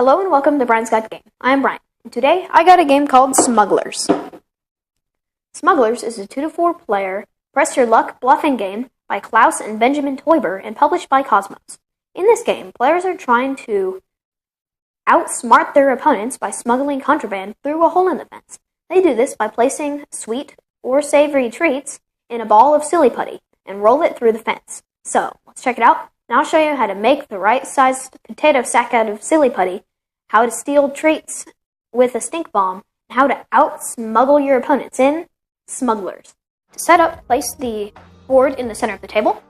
Hello and welcome to Brian's Got Game. I am Brian, and today I got a game called Smugglers. Smugglers is a 2 to 4 player press your luck bluffing game by Klaus and Benjamin Teuber and published by Cosmos. In this game, players are trying to outsmart their opponents by smuggling contraband through a hole in the fence. They do this by placing sweet or savory treats in a ball of silly putty and roll it through the fence. So, let's check it out, and I'll show you how to make the right sized potato sack out of silly putty, how to steal treats with a stink bomb, and how to out-smuggle your opponents in Smugglers. To set up, place the board in the center of the table,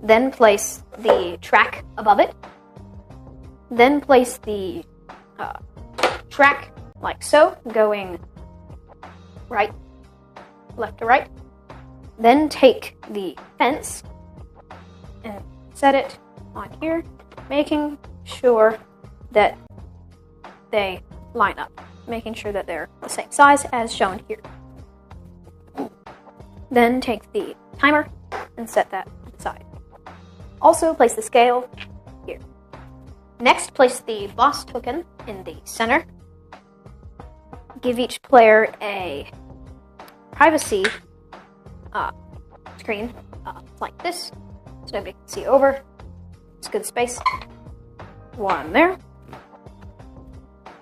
then place the track above it, then place the track like so, going left to right, then take the fence and set it on here, making sure that they line up, making sure that they're the same size as shown here. Then take the timer and set that aside. Also place the scale here. Next, place the boss token in the center. Give each player a privacy screen like this, so nobody can see over. It's good space. One there.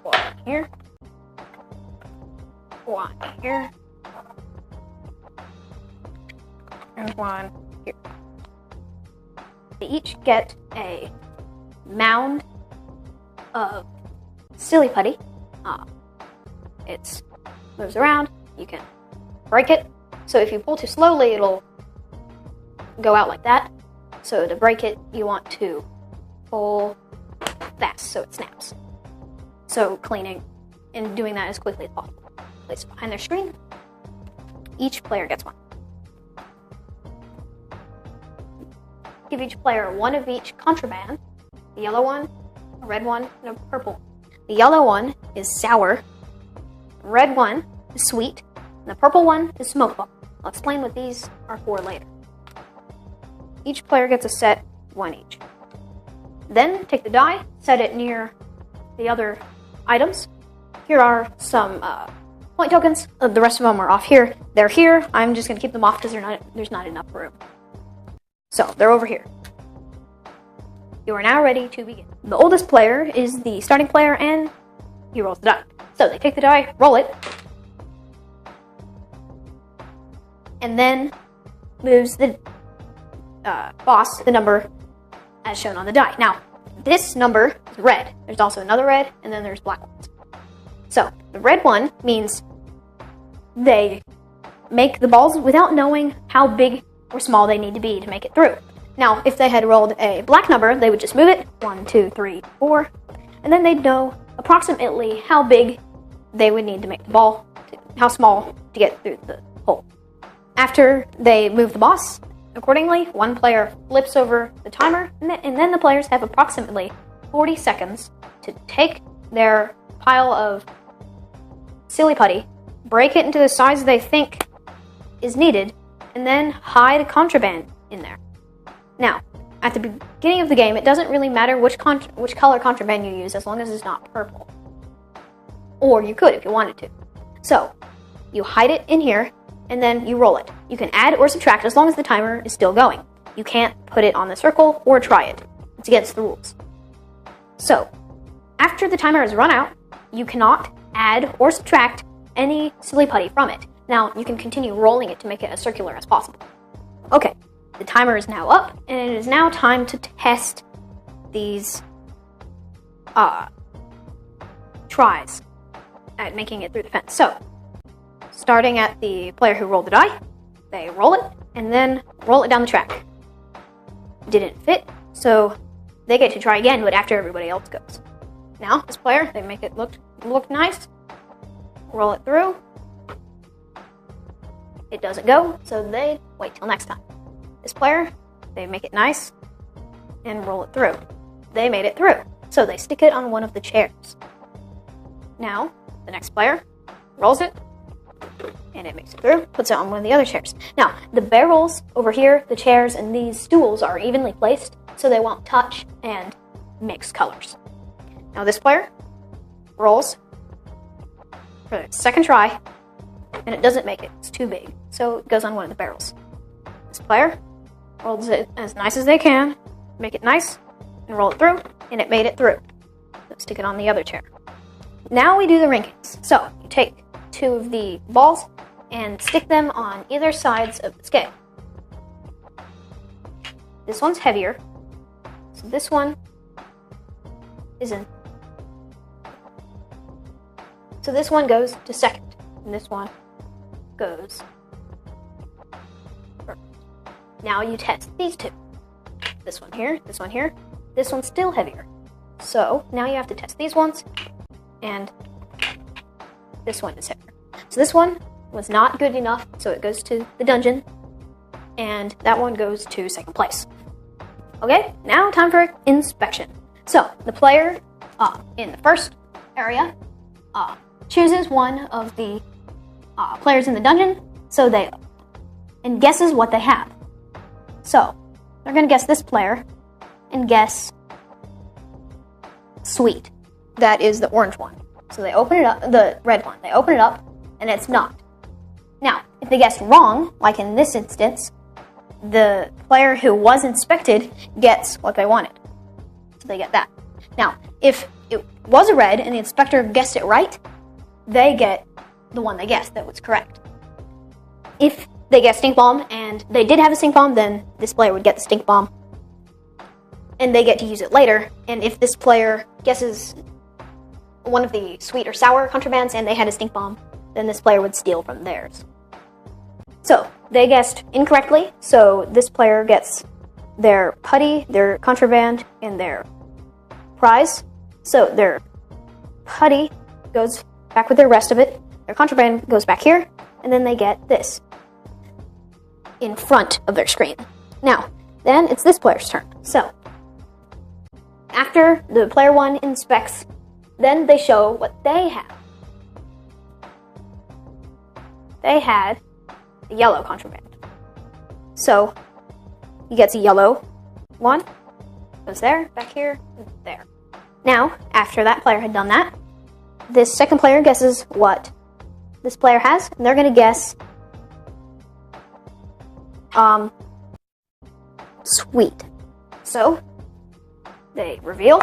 One here. One here. And one here. They each get a mound of silly putty. It moves around. You can break it. So if you pull too slowly, it'll go out like that. So to break it, you want to pull fast so it snaps. So cleaning and doing that as quickly as possible. Place it behind their screen. Each player gets one. Give each player one of each contraband. The yellow one, a red one, and a purple. The yellow one is sour. The red one is sweet. And the purple one is smokeball. I'll explain what these are for later. Each player gets a set, one each. Then take the die, set it near the other items. Here are some point tokens. The rest of them are off here. They're here. I'm just going to keep them off because there's not enough room. So, they're over here. You are now ready to begin. The oldest player is the starting player, and he rolls the die. So, they take the die, roll it, and then moves the boss the number as shown on the die. Now, this number is red. There's also another red, and then there's black ones. So, the red one means they make the balls without knowing how big or small they need to be to make it through. Now, if they had rolled a black number, they would just move it, 1, 2, 3, 4, and then they'd know approximately how big they would need to make the ball, how small to get through the hole. After they move the boss, accordingly, one player flips over the timer, and then the players have approximately 40 seconds to take their pile of silly putty, break it into the size they think is needed, and then hide contraband in there. Now, at the beginning of the game, it doesn't really matter which color contraband you use as long as it's not purple. Or you could if you wanted to. So, you hide it in here, and then you roll it. You can add or subtract as long as the timer is still going. You can't put it on the circle or try it. It's against the rules. So, after the timer has run out, you cannot add or subtract any silly putty from it. Now, you can continue rolling it to make it as circular as possible. Okay, the timer is now up, and it is now time to test these tries at making it through the fence. So, starting at the player who rolled the die, they roll it, and then roll it down the track. Didn't fit, so they get to try again, but after everybody else goes. Now, this player, they make it look nice, roll it through. It doesn't go, so they wait till next time. This player, they make it nice and roll it through. They made it through, so they stick it on one of the chairs. Now, the next player rolls it, and it makes it through, puts it on one of the other chairs. Now, the barrels over here, the chairs, and these stools are evenly placed, so they won't touch and mix colors. Now this player rolls for the second try, and it doesn't make it. It's too big, so it goes on one of the barrels. This player rolls it as nice as they can, make it nice, and roll it through, and it made it through. So stick it on the other chair. Now we do the rankings. So you take 2 of the balls and stick them on either sides of the scale. This one's heavier, so this one isn't. So this one goes to second, and this one goes first. Now you test these 2. This one here, this one here. This one's still heavier. So now you have to test these ones, and this one is heavier. So this one was not good enough, so it goes to the dungeon, and that one goes to second place. Okay, now time for inspection. So the player in the first area chooses one of the players in the dungeon, and guesses what they have. So they're going to guess this player and guess sweet. That is the orange one. So they open it up, the red one. They open it up, and it's not. Now, if they guessed wrong, like in this instance, the player who was inspected gets what they wanted. So they get that. Now, if it was a red and the inspector guessed it right, they get the one they guessed that was correct. If they guessed stink bomb and they did have a stink bomb, then this player would get the stink bomb, and they get to use it later. And if this player guesses one of the sweet or sour contrabands and they had a stink bomb, then this player would steal from theirs. So they guessed incorrectly, so this player gets their putty, their contraband, and their prize. So their putty goes back with the rest of it, their contraband goes back here, and then they get this in front of their screen. Now, then it's this player's turn. So after the player 1 inspects, then they show what they have. They had a yellow contraband. So he gets a yellow one, goes there, back here, and there. Now, after that player had done that, this second player guesses what this player has, and they're going to guess sweet. So they reveal,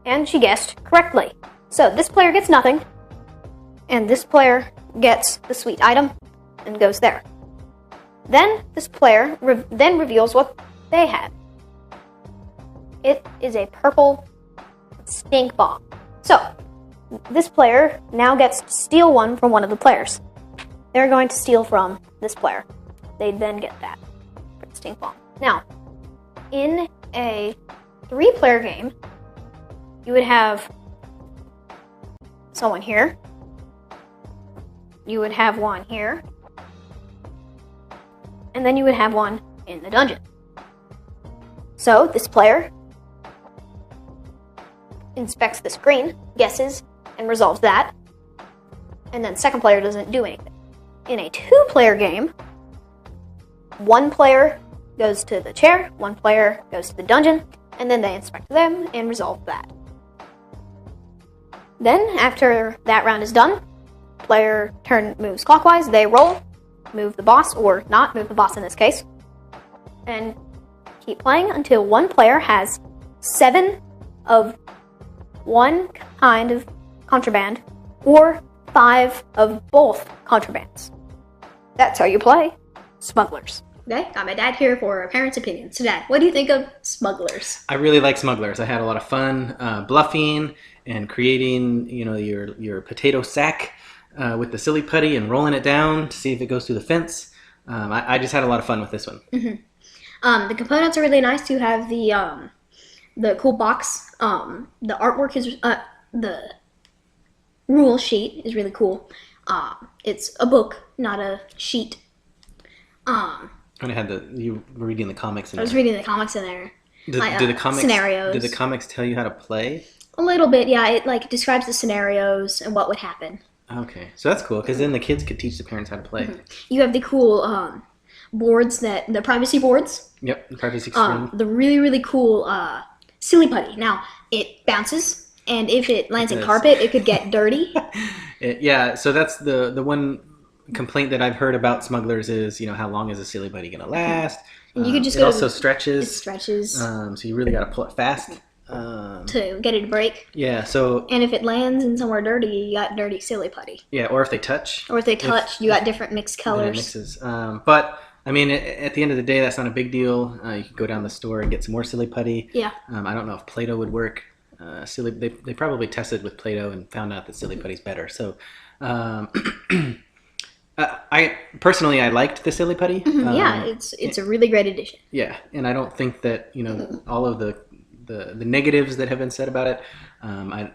and she guessed correctly. So this player gets nothing, and this player gets the sweet item and goes there. Then this player then reveals what they had. It is a purple stink bomb. So this player now gets to steal one from one of the players. They're going to steal from this player. They then get that for the stink bomb. Now, in a 3-player game, you would have someone here. You would have one here. And then you would have one in the dungeon. So this player inspects the screen, guesses, and resolves that. And then second player doesn't do anything. In a 2-player game, one player goes to the chair, one player goes to the dungeon, and then they inspect them and resolve that. Then, after that round is done, player turn moves clockwise, they roll, move the boss, or not move the boss in this case, and keep playing until one player has 7 of one kind of contraband, or 5 of both contrabands. That's how you play Smugglers. Okay, got my dad here for a parent's opinion. So Dad, what do you think of Smugglers? I really like Smugglers. I had a lot of fun bluffing and creating, your potato sack with the silly putty and rolling it down to see if it goes through the fence. I just had a lot of fun with this one. Mm-hmm. The components are really nice. You have the cool box. The artwork is the rule sheet is really cool. It's a book, not a sheet. You were reading the comics in there. I was reading the comics in there. Did the comics scenarios. Did the comics tell you how to play? A little bit, yeah. It describes the scenarios and what would happen. Okay, so that's cool because then the kids could teach the parents how to play. Mm-hmm. You have the cool boards the privacy boards. Yep, the privacy screen. The really, really cool silly putty. Now, it bounces, and if it lands in does. carpet, it could get dirty. Yeah, so that's the one complaint that I've heard about Smugglers is, how long is a silly putty going to last? And you could just it go also to stretches. It stretches So you really got to pull it fast. to get it to break. Yeah, so... And if it lands in somewhere dirty, you got dirty silly putty. Yeah, or if they touch. Or if they touch, you got different mixed colors. Mixes. But, I mean, at the end of the day, that's not a big deal. You can go down the store and get some more silly putty. Yeah. I don't know if Play-Doh would work. They probably tested with Play-Doh and found out that silly putty's better. So, I personally liked the silly putty. Yeah, it's a really great addition. Yeah, and I don't think that all of the negatives that have been said about it. I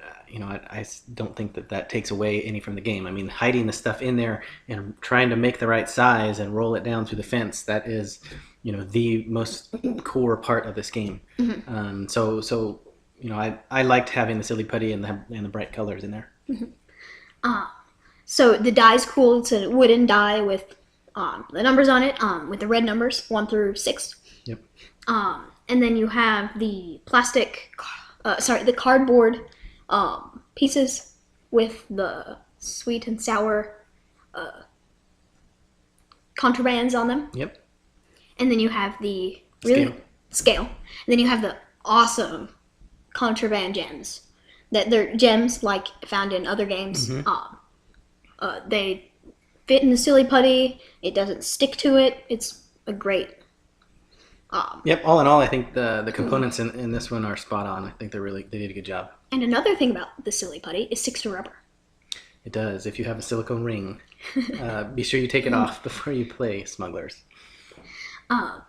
don't think that takes away any from the game. I mean, hiding the stuff in there and trying to make the right size and roll it down through the fence, that is, the most core part of this game. So I liked having the silly putty and the bright colors in there. So the die's cool. It's a wooden die with the numbers on it, with the red numbers 1 through 6. Yep. And then you have the the cardboard pieces with the sweet and sour contrabands on them. Yep. And then you have the scale. And then you have the awesome contraband gems. That they're gems like found in other games. They fit in the silly putty. It doesn't stick to it. It's a great. Yep. All in all, I think the components in this one are spot on. I think they did a good job. And another thing about the silly putty, it sticks to rubber. It does. If you have a silicone ring, be sure you take it off before you play Smugglers. The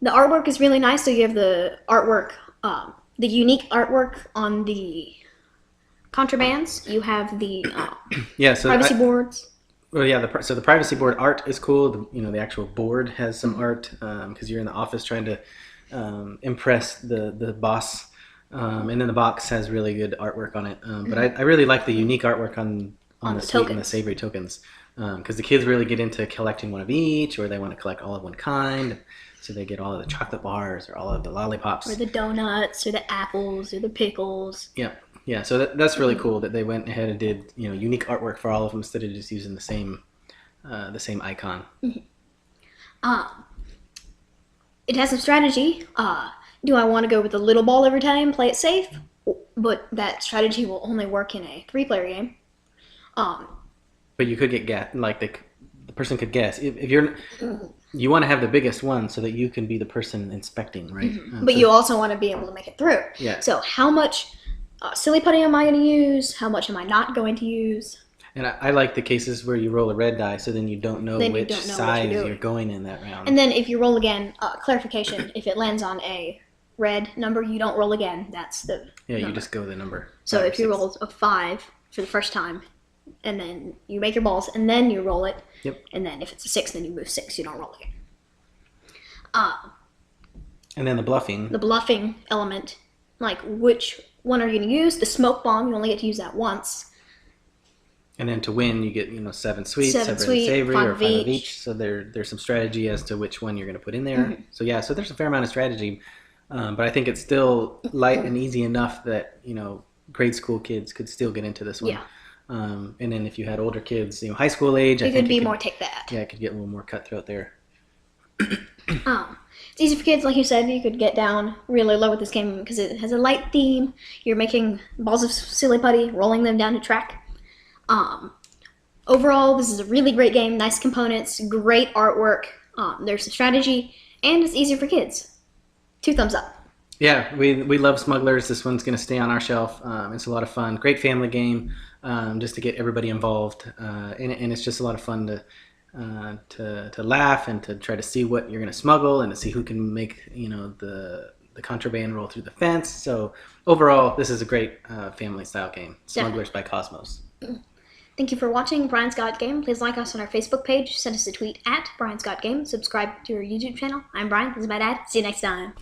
artwork is really nice. So you have the artwork, the unique artwork on the contrabands. You have the privacy boards. Well, yeah. So the privacy board art is cool. The actual board has some art because you're in the office trying to impress the boss. And then the box has really good artwork on it. But I really like the unique artwork on the sweet and the savory tokens because the kids really get into collecting one of each, or they want to collect all of one kind. So they get all of the chocolate bars or all of the lollipops. Or the donuts or the apples or the pickles. Yeah. Yeah, so that's really cool that they went ahead and did unique artwork for all of them instead of just using the same icon. It has some strategy. Do I want to go with a little ball every time, play it safe? But that strategy will only work in a 3-player game. But you could get the person could guess if you want to have the biggest one so that you can be the person inspecting, right? But you also want to be able to make it through. Yeah. So how much silly putty am I going to use? How much am I not going to use? And I like the cases where you roll a red die, so then you don't know which side you're going in that round. And then if you roll again, clarification, if it lands on a red number, you don't roll again. That's the number. You just go the number. So if you roll a 5 for the first time, and then you make your balls, and then you roll it, and then if it's a 6, then you move 6. You don't roll again. And then the bluffing. The bluffing element, like which one are you going to use? The smoke bomb, you only get to use that once. And then to win, you get 7 sweet, 7 savory, or 5 of each. So there's some strategy as to which one you're going to put in there. So there's a fair amount of strategy, but I think it's still light and easy enough that grade school kids could still get into this one. Yeah. And then if you had older kids, high school age, I think it could be more take that. Yeah, it could get a little more cutthroat there. It's easy for kids, like you said. You could get down really low with this game because it has a light theme. You're making balls of silly putty, rolling them down a track. Overall, this is a really great game. Nice components, great artwork. There's a strategy, and it's easy for kids. 2 thumbs up. Yeah, we love Smugglers. This one's going to stay on our shelf. It's a lot of fun. Great family game, just to get everybody involved, and it's just a lot of fun to laugh and to try to see what you're going to smuggle and to see who can make the contraband roll through the fence. So overall, this is a great family style game. Smugglers by Cosmos. Thank you for watching Brian's Got Game. Please like us on our Facebook page. Send us a tweet at Brian's Got Game. Subscribe to our YouTube channel. I'm Brian. This is my dad. See you next time.